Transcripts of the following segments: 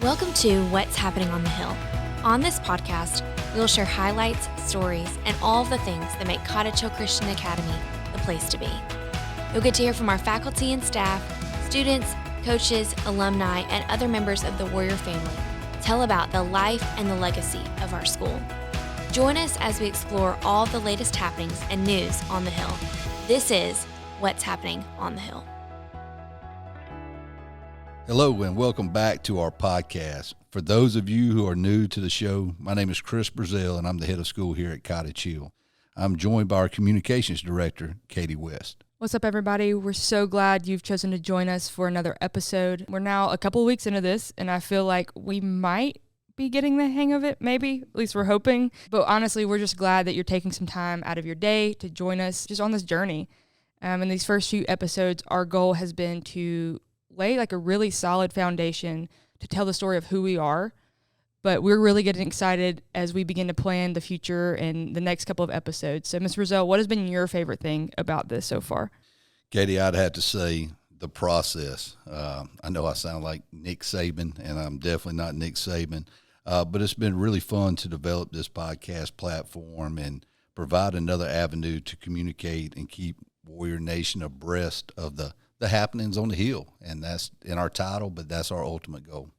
Welcome to What's Happening on the Hill. On this podcast, we will share highlights, stories, and all of the things that make Cottage Hill Christian Academy the place to be. You'll get to hear from our faculty and staff, students, coaches, alumni, and other members of the Warrior family tell about the life and the legacy of our school. Join us as we explore all the latest happenings and news on the Hill. This is What's Happening on the Hill. Hello and welcome back to our podcast. For those of you who are new to the show, my name is Chris Brazell and I'm the head of school here at Cottage Hill. I'm joined by our communications director, Katie West. What's up, everybody? We're so glad you've chosen to join us for another episode. We're now a couple of weeks into this, and I feel like we might be getting the hang of it, maybe. At least we're hoping. But honestly, we're just glad that you're taking some time out of your day to join us just on this journey. In these first few episodes, our goal has been to lay like a really solid foundation to tell the story of who we are. But we're really getting excited as we begin to plan the future and the next couple of episodes. So, Ms. Brazell, what has been your favorite thing about this so far? Katie, I'd have to say the process. I know I sound like Nick Saban, and I'm definitely not Nick Saban, but it's been really fun to develop this podcast platform and provide another avenue to communicate and keep Warrior Nation abreast of the happenings on the Hill. And that's in our title, but that's our ultimate goal.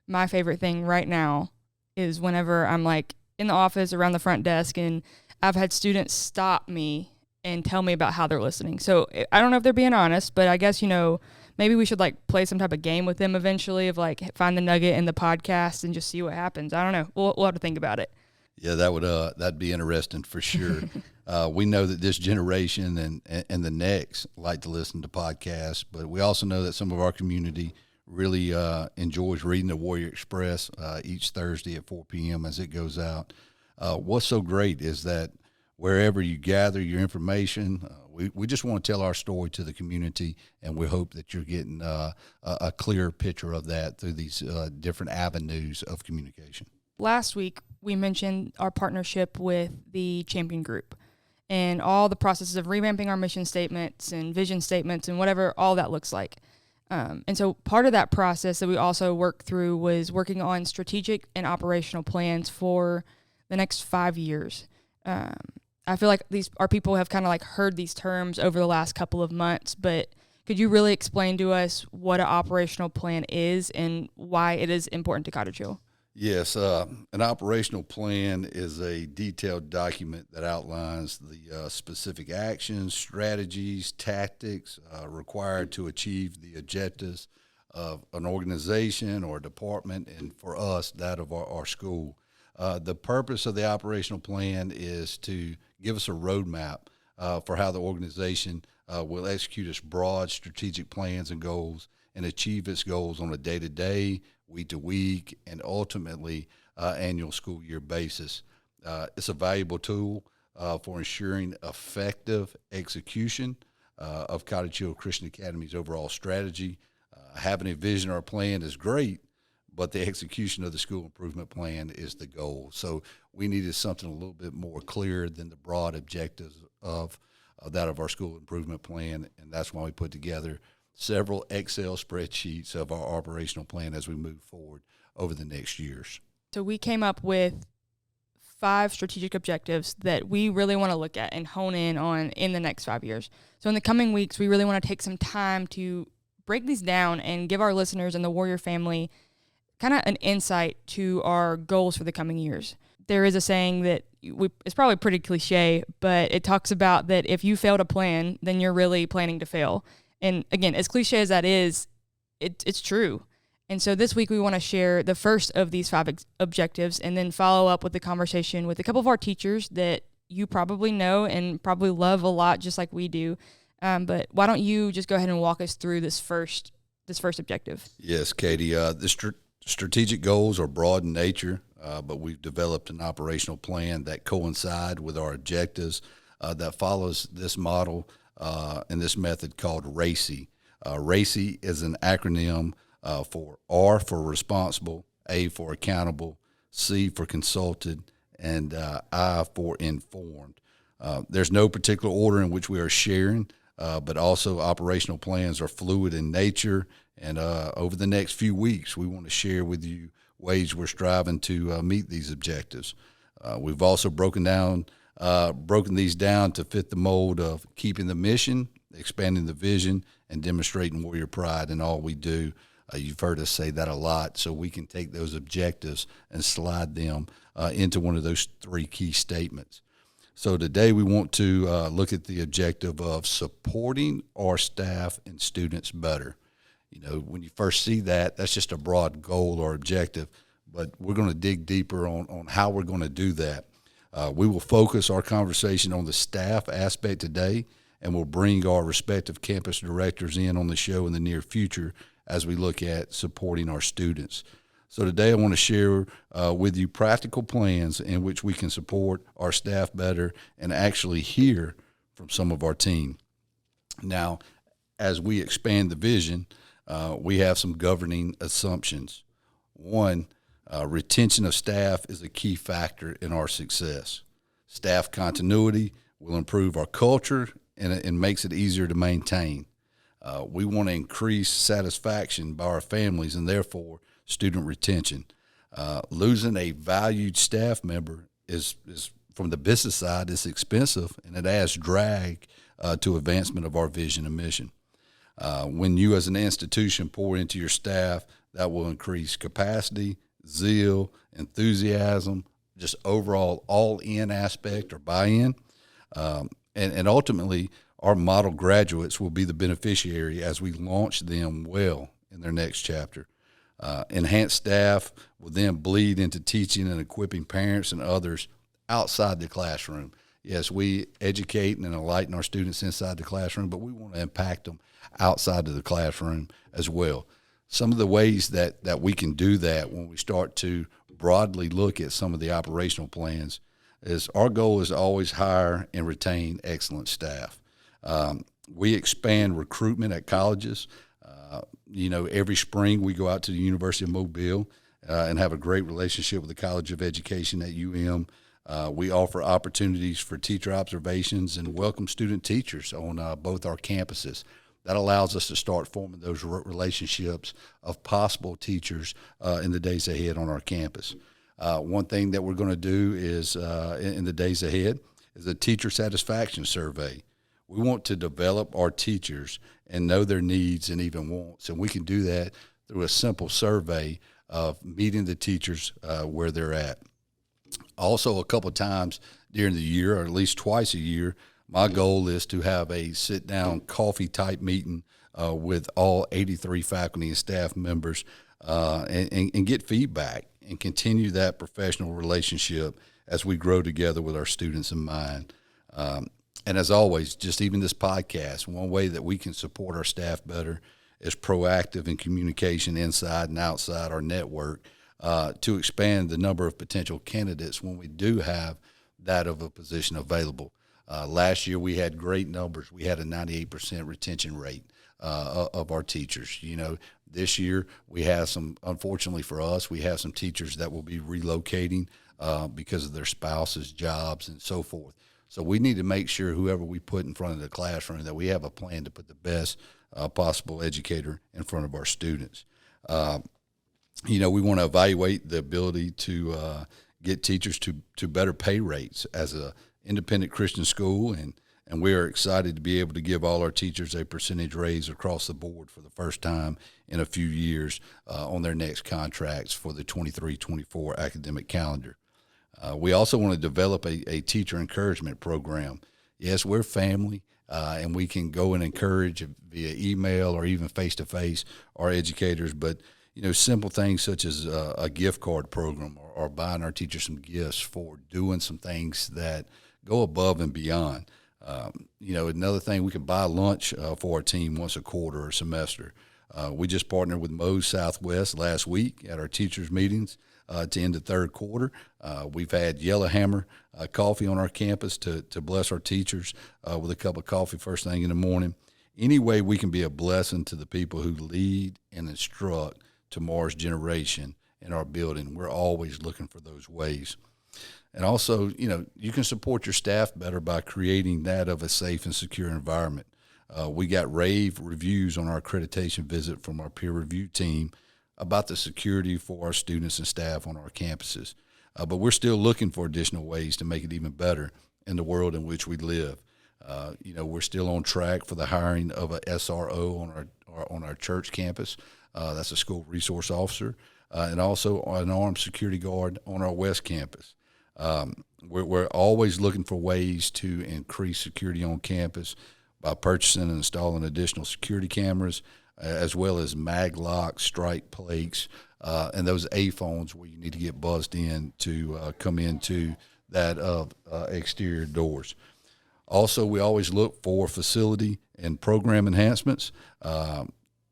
My favorite thing right now is whenever I'm like in the office around the front desk and I've had students stop me and tell me about how they're listening. So I don't know if they're being honest, but I guess, maybe we should like play some type of game with them eventually of like find the nugget in the podcast and just see what happens. I don't know. We'll have to think about it. Yeah, that'd be interesting for sure. We know that this generation and the next like to listen to podcasts, but we also know that some of our community really enjoys reading the Warrior Express each Thursday at 4 p.m. as it goes out. What's so great is that wherever you gather your information, we just want to tell our story to the community, and we hope that you're getting a clear picture of that through these different avenues of communication. Last week, we mentioned our partnership with the Champion Group and all the processes of revamping our mission statements and vision statements and whatever all that looks like. And so part of that process that we also worked through was working on strategic and operational plans for the next 5 years. I feel like our people have kind of like heard these terms over the last couple of months, but could you really explain to us what an operational plan is and why it is important to Cottage Hill? Yes, an operational plan is a detailed document that outlines the specific actions, strategies, tactics required to achieve the objectives of an organization or a department, and for us, that of our school. The purpose of the operational plan is to give us a roadmap for how the organization will execute its broad strategic plans and goals and achieve its goals on a day-to-day, week-to-week, and ultimately annual school year basis. It's a valuable tool for ensuring effective execution of Cottage Hill Christian Academy's overall strategy. Having a vision or a plan is great, but the execution of the school improvement plan is the goal. So we needed something a little bit more clear than the broad objectives of that of our school improvement plan, and that's why we put together several Excel spreadsheets of our operational plan as we move forward over the next years. So we came up with 5 strategic objectives that we really want to look at and hone in on in the next 5 years. So in the coming weeks, we really want to take some time to break these down and give our listeners and the Warrior family kind of an insight to our goals for the coming years. There is a saying that it's probably pretty cliche, but it talks about that if you fail to plan, then you're really planning to fail. And again, as cliche as that is, it's true. And so this week we want to share the first of these 5 objectives and then follow up with a conversation with a couple of our teachers that you probably know and probably love a lot just like we do. But why don't you just go ahead and walk us through this first objective? Yes, Katie. The strategic goals are broad in nature, but we've developed an operational plan that coincide with our objectives that follows this model and this method called RACI. RACI is an acronym for R for responsible, A for accountable, C for consulted, and I for informed. There's no particular order in which we are sharing, but also operational plans are fluid in nature And over the next few weeks, we want to share with you ways we're striving to meet these objectives. We've also broken these down to fit the mold of keeping the mission, expanding the vision, and demonstrating warrior pride in all we do. You've heard us say that a lot, so we can take those objectives and slide them into one of those three key statements. So today we want to look at the objective of supporting our staff and students better. You know, when you first see that, that's just a broad goal or objective, but we're going to dig deeper on how we're going to do that. We will focus our conversation on the staff aspect today, and we'll bring our respective campus directors in on the show in the near future as we look at supporting our students. So today I want to share with you practical plans in which we can support our staff better and actually hear from some of our team. Now, as we expand the vision, we have some governing assumptions. One, retention of staff is a key factor in our success. Staff continuity will improve our culture and makes it easier to maintain. We want to increase satisfaction by our families and therefore student retention. Losing a valued staff member is from the business side, is expensive and it adds drag to advancement of our vision and mission. When you as an institution pour into your staff, that will increase capacity, zeal, enthusiasm, just overall all-in aspect or buy-in. And ultimately, our model graduates will be the beneficiary as we launch them well in their next chapter. Enhanced staff will then bleed into teaching and equipping parents and others outside the classroom. Yes, we educate and enlighten our students inside the classroom, but we want to impact them outside of the classroom as well. Some of the ways that we can do that when we start to broadly look at some of the operational plans is our goal is to always hire and retain excellent staff. We expand recruitment at colleges. Every spring we go out to the University of Mobile and have a great relationship with the College of Education at UM. We offer opportunities for teacher observations and welcome student teachers on both our campuses. That allows us to start forming those relationships of possible teachers in the days ahead on our campus. One thing that we're going to do is in the days ahead is a teacher satisfaction survey. We want to develop our teachers and know their needs and even wants, and we can do that through a simple survey of meeting the teachers where they're at. Also, a couple of times during the year, or at least twice a year, my goal is to have a sit-down coffee-type meeting with all 83 faculty and staff members and get feedback and continue that professional relationship as we grow together with our students in mind. And as always, just even this podcast, one way that we can support our staff better is proactive in communication inside and outside our network to expand the number of potential candidates when we do have that of a position available. Last year we had great numbers. We had a 98% retention rate of our teachers. This year we have unfortunately for us, we have some teachers that will be relocating because of their spouses' jobs and so forth. So we need to make sure whoever we put in front of the classroom that we have a plan to put the best possible educator in front of our students. We want to evaluate the ability to get teachers to better pay rates as a independent Christian school, and we are excited to be able to give all our teachers a percentage raise across the board for the first time in a few years on their next contracts for the 23-24 academic calendar. We also want to develop a teacher encouragement program. Yes, we're family, and we can go and encourage via email or even face-to-face our educators, but simple things such as a gift card program or buying our teachers some gifts for doing some things that go above and beyond. Another thing, we can buy lunch for our team once a quarter or semester. We just partnered with Moe's Southwest last week at our teachers' meetings to end the third quarter. We've had Yellowhammer coffee on our campus to bless our teachers with a cup of coffee first thing in the morning. Any way we can be a blessing to the people who lead and instruct tomorrow's generation in our building, we're always looking for those ways. And also, you can support your staff better by creating that of a safe and secure environment. We got rave reviews on our accreditation visit from our peer review team about the security for our students and staff on our campuses. But we're still looking for additional ways to make it even better in the world in which we live. We're still on track for the hiring of a SRO on our church campus. That's a school resource officer, and also an armed security guard on our West campus. We're always looking for ways to increase security on campus by purchasing and installing additional security cameras, as well as mag locks, strike plates, and those A phones where you need to get buzzed in to come into that exterior doors. Also, we always look for facility and program enhancements.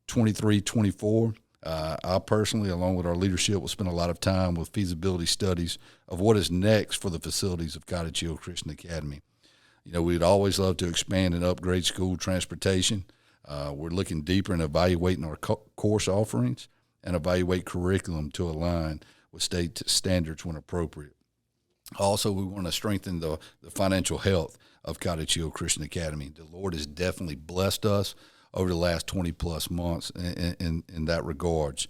23-24, I personally, along with our leadership, will spend a lot of time with feasibility studies of what is next for the facilities of Cottage Hill Christian Academy. We'd always love to expand and upgrade school transportation. We're looking deeper and evaluating our course offerings and evaluate curriculum to align with state standards when appropriate. Also, we want to strengthen the financial health of Cottage Hill Christian Academy. The Lord has definitely blessed us over the last 20-plus months in that regards.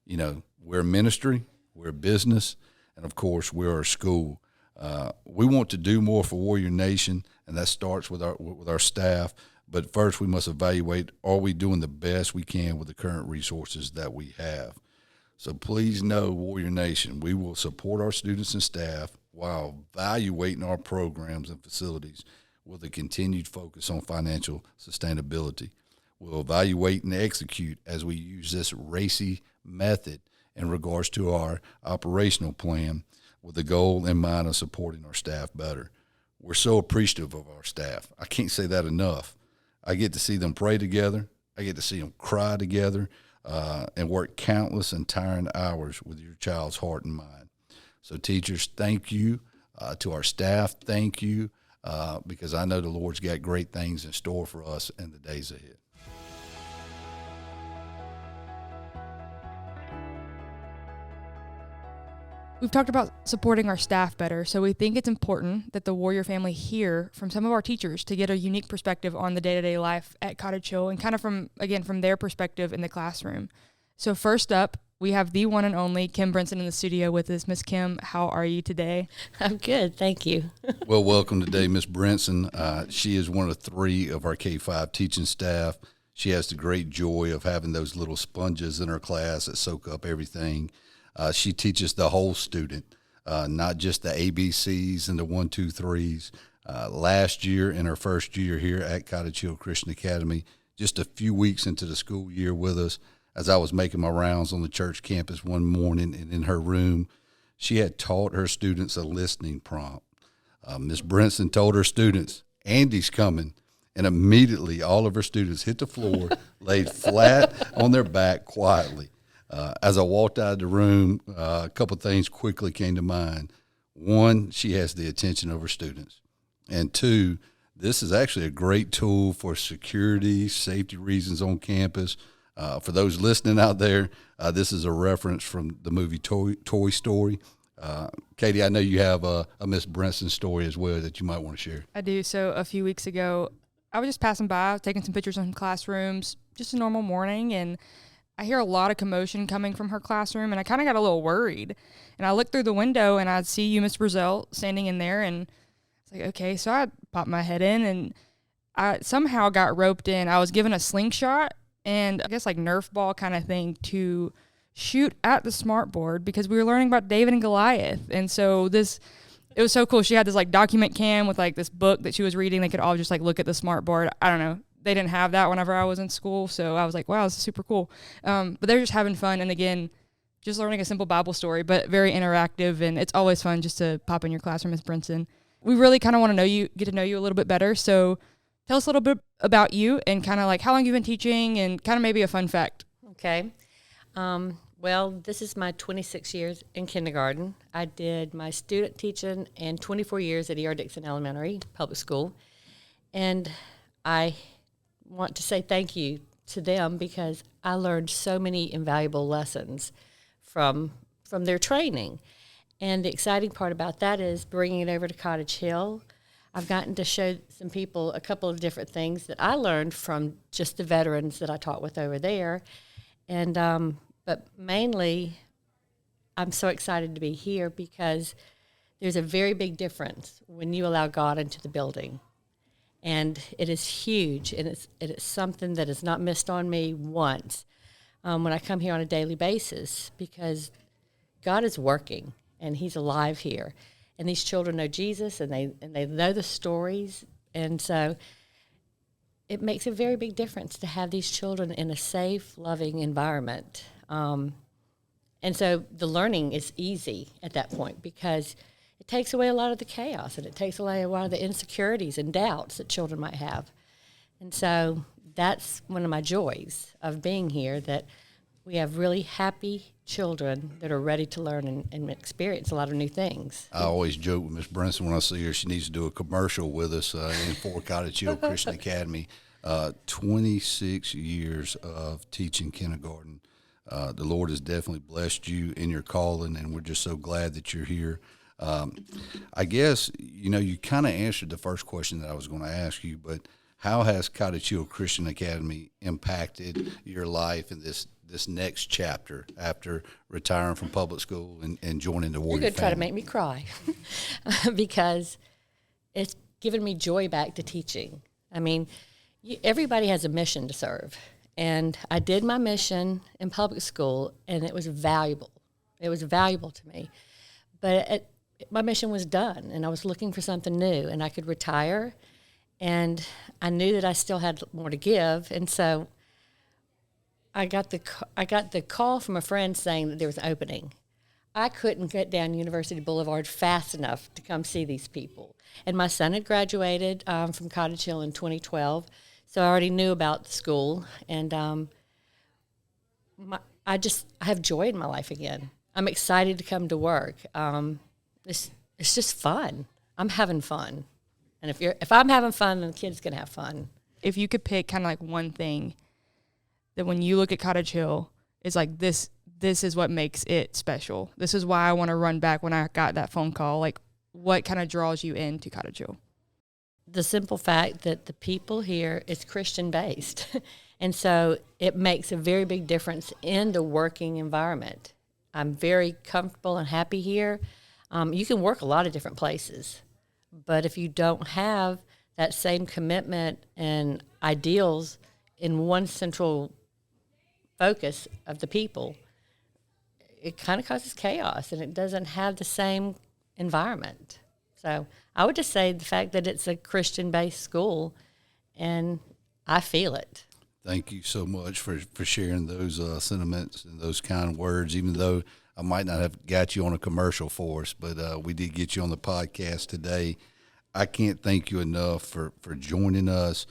We're a ministry, we're a business, and, of course, we're a school. We want to do more for Warrior Nation, and that starts with our staff. But first, we must evaluate, are we doing the best we can with the current resources that we have? So please know, Warrior Nation, we will support our students and staff while evaluating our programs and facilities with a continued focus on financial sustainability. We'll evaluate and execute as we use this RACI method in regards to our operational plan with the goal in mind of supporting our staff better. We're so appreciative of our staff. I can't say that enough. I get to see them pray together. I get to see them cry together and work countless and tiring hours with your child's heart and mind. So teachers, thank you. To our staff, thank you, because I know the Lord's got great things in store for us in the days ahead. We've talked about supporting our staff better, so we think it's important that the Warrior family hear from some of our teachers to get a unique perspective on the day-to-day life at Cottage Hill and kind of from their perspective in the classroom. So first up, we have the one and only Kim Brinson in the studio with us. Miss Kim, how are you today? I'm good, thank you. Well, welcome today, Miss Brinson. She is one of 3 of our K-5 teaching staff. She has the great joy of having those little sponges in her class that soak up everything. She teaches the whole student, not just the ABCs and the 1, 2, 3s. Last year, in her first year here at Cottage Hill Christian Academy, just a few weeks into the school year with us, as I was making my rounds on the church campus one morning and in her room, she had taught her students a listening prompt. Miss Brinson told her students, Andy's coming, and immediately all of her students hit the floor, laid flat on their back quietly. As I walked out of the room, a couple things quickly came to mind. 1, she has the attention of her students. And 2, this is actually a great tool for security, safety reasons on campus. For those listening out there, this is a reference from the movie Toy Story. Katie, I know you have a Miss Brinson story as well that you might want to share. I do. So a few weeks ago, I was just passing by, taking some pictures of some classrooms, just a normal morning, and I hear a lot of commotion coming from her classroom, and I kind of got a little worried. And I looked through the window, and I'd see you, Miss Brazell, standing in there, and it's like, okay. So I popped my head in, and I somehow got roped in. I was given a slingshot and I guess like Nerf ball kind of thing to shoot at the smart board because we were learning about David and Goliath. And so it was so cool. She had this like document cam with like this book that she was reading. They could all just like look at the smart board. I don't know. They didn't have that whenever I was in school. So I was like, wow, this is super cool. But they're just having fun. And again, just learning a simple Bible story, but very interactive. And it's always fun just to pop in your classroom, Ms. Brinson. We really kind of want to get to know you a little bit better. So tell us a little bit about you and kind of like how long you've been teaching and kind of maybe a fun fact. Okay. Well, this is my 26 years in kindergarten. I did my student teaching and 24 years at E.R. Dixon Elementary Public School. And I want to say thank you to them because I learned so many invaluable lessons from their training. And the exciting part about that is bringing it over to Cottage Hill. I've gotten to show some people a couple of different things that I learned from just the veterans that I taught with over there. And but mainly, I'm so excited to be here because there's a very big difference when you allow God into the building. And it is huge, and it is something that is not missed on me once when I come here on a daily basis, because God is working, and he's alive here. And these children know Jesus, and they know the stories. And so it makes a very big difference to have these children in a safe, loving environment. And so the learning is easy at that point because it takes away a lot of the chaos, and it takes away a lot of the insecurities and doubts that children might have. And so that's one of my joys of being here, that we have really happy children that are ready to learn and experience a lot of new things. I always joke with Miss Brinson when I see her, she needs to do a commercial with us in Fort Cottage Hill Christian Academy. 26 years of teaching kindergarten. The Lord has definitely blessed you in your calling, and we're just so glad that you're here. I guess, you kind of answered the first question that I was going to ask you, but how has Cottage Hill Christian Academy impacted your life in this next chapter after retiring from public school and joining the Warrior You're going to try to family? make me cry because it's given me joy back to teaching. I mean, everybody has a mission to serve. And I did my mission in public school, and it was valuable. It was valuable to me. But my mission was done, and I was looking for something new, and I could retire. And I knew that I still had more to give, and so I got the call from a friend saying that there was an opening. I couldn't get down University Boulevard fast enough to come see these people. And my son had graduated from Cottage Hill in 2012, so I already knew about the school. And I have joy in my life again. I'm excited to come to work. It's just fun. I'm having fun. And if I'm having fun, then the kid's going to have fun. If you could pick kind of like one thing that when you look at Cottage Hill is like this is what makes it special. This is why I want to run back when I got that phone call. Like, what kind of draws you into Cottage Hill? The simple fact that the people here is Christian-based. And so it makes a very big difference in the working environment. I'm very comfortable and happy here. You can work a lot of different places, but if you don't have that same commitment and ideals in one central focus of the people, it kind of causes chaos, and it doesn't have the same environment. So I would just say the fact that it's a Christian-based school, and I feel it. Thank you so much for sharing those sentiments and those kind words, even though I might not have got you on a commercial for us, but we did get you on the podcast today. I can't thank you enough for joining us.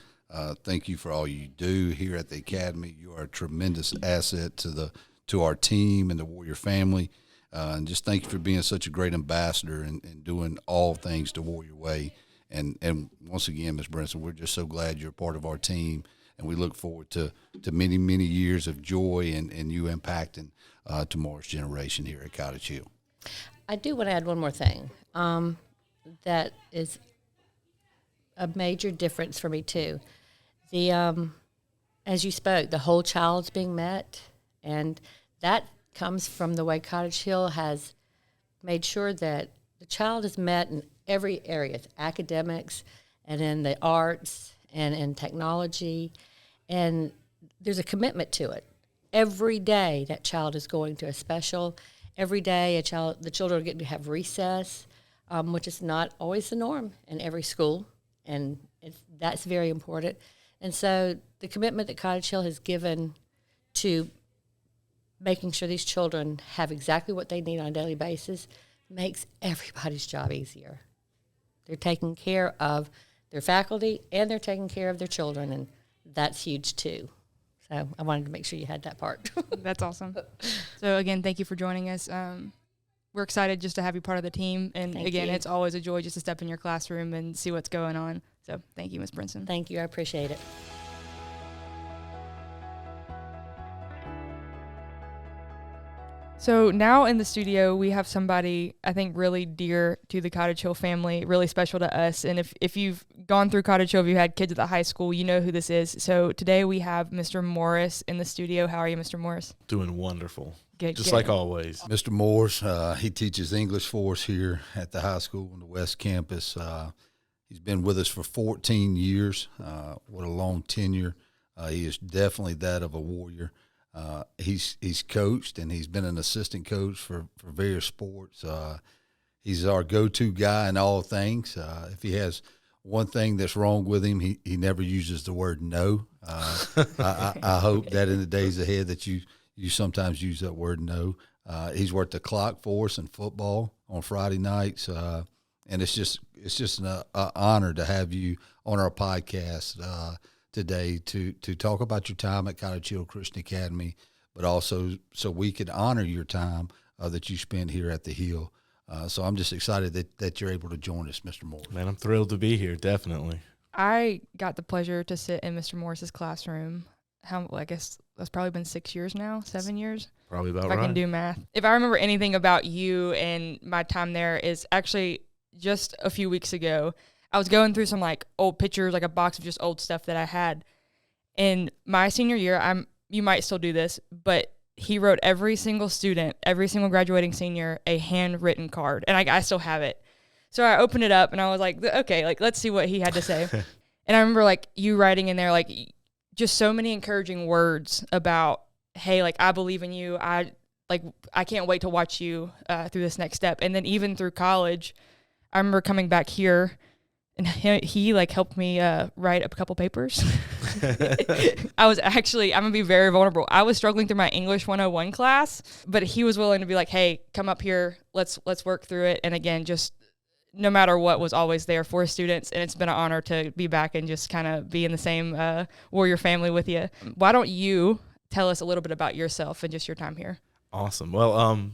Thank you for all you do here at the Academy. You are a tremendous asset to our team and the Warrior family. And just thank you for being such a great ambassador and doing all things the Warrior way. And once again, Ms. Brinson, we're just so glad you're a part of our team, and we look forward to many, many years of joy and you impacting tomorrow's generation here at Cottage Hill. I do want to add one more thing that is a major difference for me too. As you spoke, the whole child's being met, and that comes from the way Cottage Hill has made sure that the child is met in every area, academics and in the arts and in technology, and there's a commitment to it. Every day that child is going to a special. Every day the children are getting to have recess, which is not always the norm in every school, and that's very important. And so the commitment that Cottage Hill has given to making sure these children have exactly what they need on a daily basis makes everybody's job easier. They're taking care of their faculty, and they're taking care of their children, and that's huge too. So I wanted to make sure you had that part. That's awesome. So again, thank you for joining us. We're excited just to have you part of the team. And Thank again, you. it's always a joy just to step in your classroom and see what's going on. So thank you, Ms. Brinson. Thank you. I appreciate it. So now in the studio, we have somebody I think really dear to the Cottage Hill family, really special to us. And if you've gone through Cottage Hill, if you had kids at the high school, you know who this is. So today we have Mr. Morris in the studio. How are you, Mr. Morris? Doing wonderful. Good, Just good. like always. Mr. Morris, he teaches English for us here at the high school on the West Campus. He's been with us for 14 years. What a long tenure. He is definitely that of a warrior. He's coached, and he's been an assistant coach for various sports. He's our go-to guy in all things. If he has one thing that's wrong with him, he never uses the word no. I hope that in the days ahead that you sometimes use that word no. He's worked the clock for us in football on Friday nights, and it's just an honor to have you on our podcast today to talk about your time at Cottage Hill Christian Academy, but also so we could honor your time that you spent here at the Hill. So I'm just excited that you're able to join us, Mr. Morris. Man, I'm thrilled to be here, definitely. I got the pleasure to sit in Mr. Morris's classroom. I guess that's probably been 6 years now, 7 years. Probably about If right. I can do math. If I remember anything about you and my time there is actually just a few weeks ago, I was going through some like old pictures, like a box of just old stuff that I had. In my senior year, you might still do this, but he wrote every single student, every single graduating senior, a handwritten card. And I still have it. So I opened it up and I was like, okay, like let's see what he had to say. And I remember like you writing in there, like just so many encouraging words about, hey, like I believe in you. I can't wait to watch you through this next step. And then even through college, I remember coming back here and he like helped me write up a couple papers. I was actually, I'm going to be very vulnerable. I was struggling through my English 101 class, but he was willing to be like, hey, come up here. Let's work through it. And again, just no matter what, was always there for students. And it's been an honor to be back and just kind of be in the same warrior family with you. Why don't you tell us a little bit about yourself and just your time here? Awesome. Well,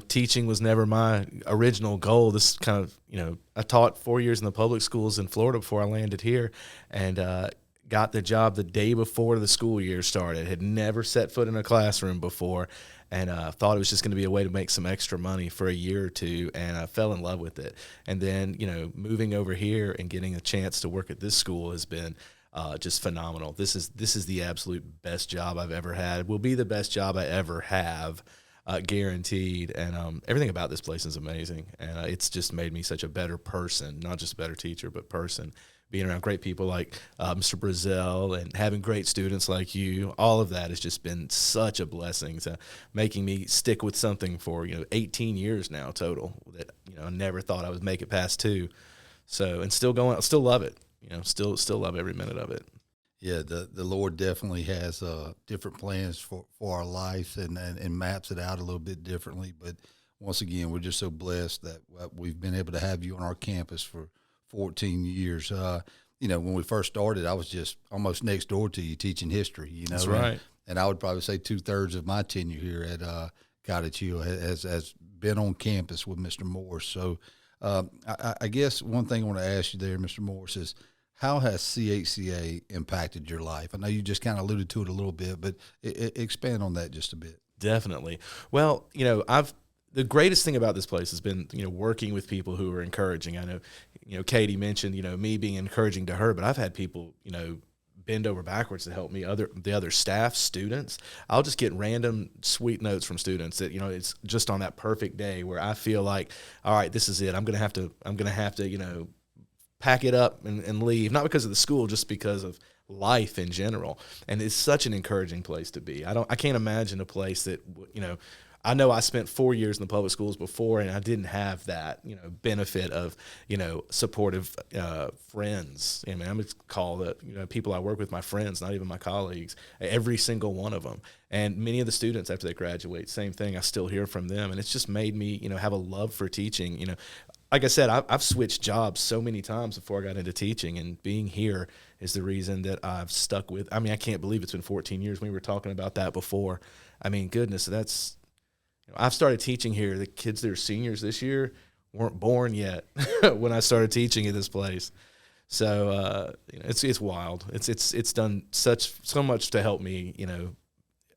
teaching was never my original goal. This kind of, I taught 4 years in the public schools in Florida before I landed here, and got the job the day before the school year started. Had never set foot in a classroom before, and thought it was just going to be a way to make some extra money for a year or two, and I fell in love with it. And then, moving over here and getting a chance to work at this school has been just phenomenal. This is the absolute best job I've ever had. Will be the best job I ever have. Guaranteed. And everything about this place is amazing. And it's just made me such a better person, not just a better teacher, but person. Being around great people like Mr. Brazell and having great students like you, all of that has just been such a blessing to making me stick with something for 18 years now total that I never thought I would make it past 2. So, and still going, I still love it. Still love every minute of it. Yeah, the Lord definitely has different plans for our life and maps it out a little bit differently. But once again, we're just so blessed that we've been able to have you on our campus for 14 years. When we first started, I was just almost next door to you teaching history. That's right. And I would probably say 2/3 of my tenure here at Cottage Hill has been on campus with Mr. Morris. So I guess one thing I want to ask you there, Mr. Morris, is how has CHCA impacted your life? I know you just kind of alluded to it a little bit, but expand on that just a bit. Definitely. Well, the greatest thing about this place has been, working with people who are encouraging. I know, Katie mentioned, me being encouraging to her, but I've had people, bend over backwards to help me, the other staff, students. I'll just get random sweet notes from students that, it's just on that perfect day where I feel like, all right, this is it. I'm going to have to, pack it up and leave, not because of the school, just because of life in general. And it's such an encouraging place to be. I can't imagine a place that, I know I spent 4 years in the public schools before, and I didn't have that, benefit of, supportive friends. I'm going to call the people I work with my friends, not even my colleagues, every single one of them. And many of the students after they graduate, same thing. I still hear from them, and it's just made me, have a love for teaching. Like I said, I've switched jobs so many times before I got into teaching, and being here is the reason that I've stuck with. I can't believe it's been 14 years. We were talking about that before. Goodness, that's. I've started teaching here. The kids that are seniors this year weren't born yet when I started teaching at this place. So it's wild. It's done so much to help me,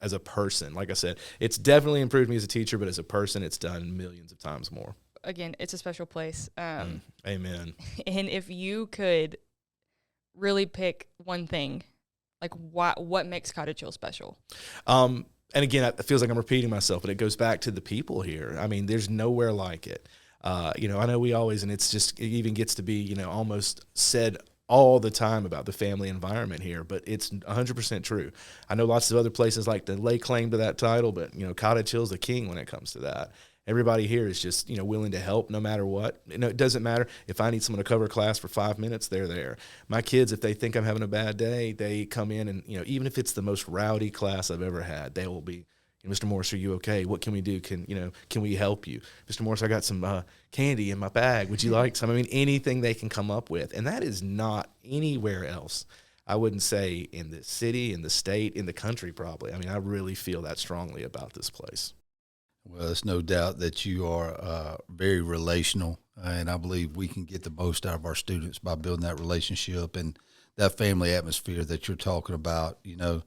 as a person. Like I said, it's definitely improved me as a teacher, but as a person, it's done millions of times more. Again, it's a special place. Amen. And if you could really pick one thing, like what makes Cottage Hill special? And again, it feels like I'm repeating myself, but it goes back to the people here. I mean, there's nowhere like it. You know, I know we always, and it's just, it even gets to be, you know, almost said all the time about the family environment here, but it's 100% true. I know lots of other places like to lay claim to that title, but, you know, Cottage Hill's the king when it comes to that. Everybody here is just, you know, willing to help no matter what. You know, it doesn't matter if I need someone to cover class for 5 minutes, they're there. My kids, if they think I'm having a bad day, they come in and, you know, even if it's the most rowdy class I've ever had, they will be, Mr. Morris, are you okay? What can we do? Can we help you? Mr. Morris, I got some candy in my bag. Would you like some? I mean, anything they can come up with. And that is not anywhere else. I wouldn't say in the city, in the state, in the country probably. I mean, I really feel that strongly about this place. Well, it's no doubt that you are very relational, and I believe we can get the most out of our students by building that relationship and that family atmosphere that you're talking about. You know,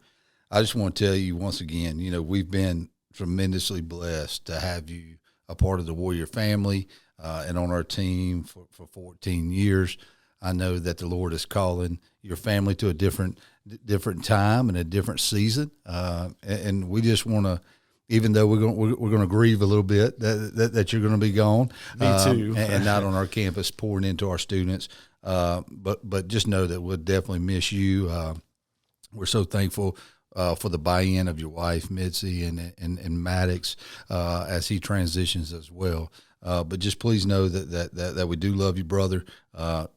I just want to tell you once again, you know, we've been tremendously blessed to have you a part of the Warrior family and on our team for 14 years. I know that the Lord is calling your family to a different time and a different season, and we just want to, even though we're going to grieve a little bit that you're going to be gone, Me too, and not on our campus pouring into our students, but just know that we'll definitely miss you. We're so thankful for the buy-in of your wife, Mitzi, and Maddox as he transitions as well. But just please know that we do love you, brother.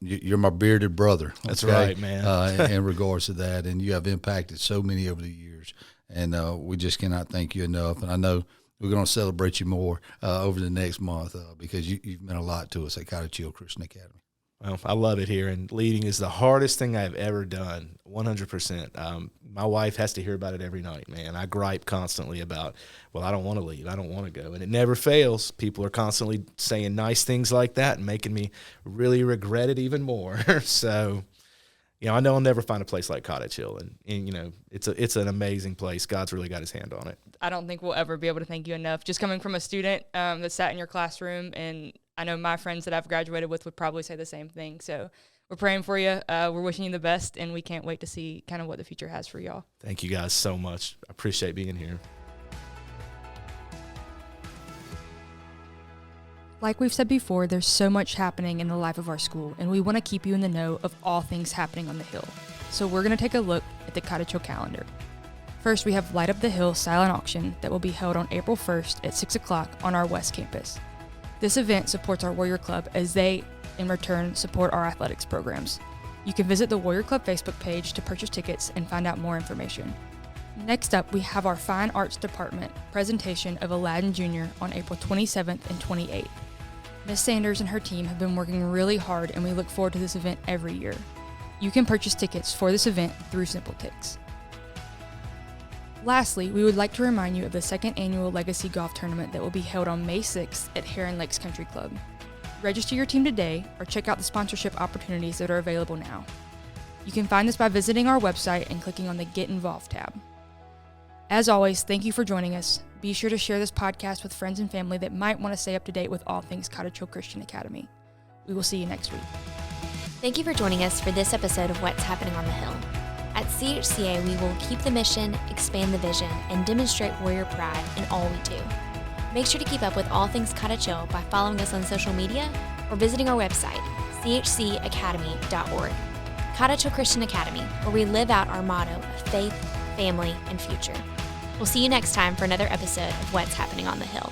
You're my bearded brother. That's right, man. In regards to that, and you have impacted so many over the years, and we just cannot thank you enough. And I know we're going to celebrate you more over the next month because you've meant a lot to us at Cottage Hill Christian Academy. Well, I love it here, and leading is the hardest thing I've ever done, 100%. My wife has to hear about it every night, man. I gripe constantly about, well, I don't want to leave. I don't want to go. And it never fails. People are constantly saying nice things like that and making me really regret it even more. So, you know, I know I'll never find a place like Cottage Hill, and you know, it's an amazing place. God's really got his hand on it. I don't think we'll ever be able to thank you enough. Just coming from a student that sat in your classroom, and I know my friends that I've graduated with would probably say the same thing. So we're praying for you. We're wishing you the best, and we can't wait to see kind of what the future has for y'all. Thank you guys so much. I appreciate being here. Like we've said before, there's so much happening in the life of our school, and we want to keep you in the know of all things happening on the Hill. So we're going to take a look at the Cottage Hill calendar. First, we have Light Up the Hill silent auction that will be held on April 1st at 6 o'clock on our West Campus. This event supports our Warrior Club as they, in return, support our athletics programs. You can visit the Warrior Club Facebook page to purchase tickets and find out more information. Next up, we have our Fine Arts Department presentation of Aladdin Jr. on April 27th and 28th. Ms. Sanders and her team have been working really hard, and we look forward to this event every year. You can purchase tickets for this event through SimpleTix. Lastly, we would like to remind you of the second annual Legacy Golf Tournament that will be held on May 6th at Heron Lakes Country Club. Register your team today or check out the sponsorship opportunities that are available now. You can find this by visiting our website and clicking on the Get Involved tab. As always, thank you for joining us. Be sure to share this podcast with friends and family that might want to stay up to date with all things Cottage Hill Christian Academy. We will see you next week. Thank you for joining us for this episode of What's Happening on the Hill. At CHCA, we will keep the mission, expand the vision, and demonstrate warrior pride in all we do. Make sure to keep up with all things Cottage Hill by following us on social media or visiting our website, chcacademy.org. Cottage Hill Christian Academy, where we live out our motto of faith, family, and future. We'll see you next time for another episode of What's Happening on the Hill.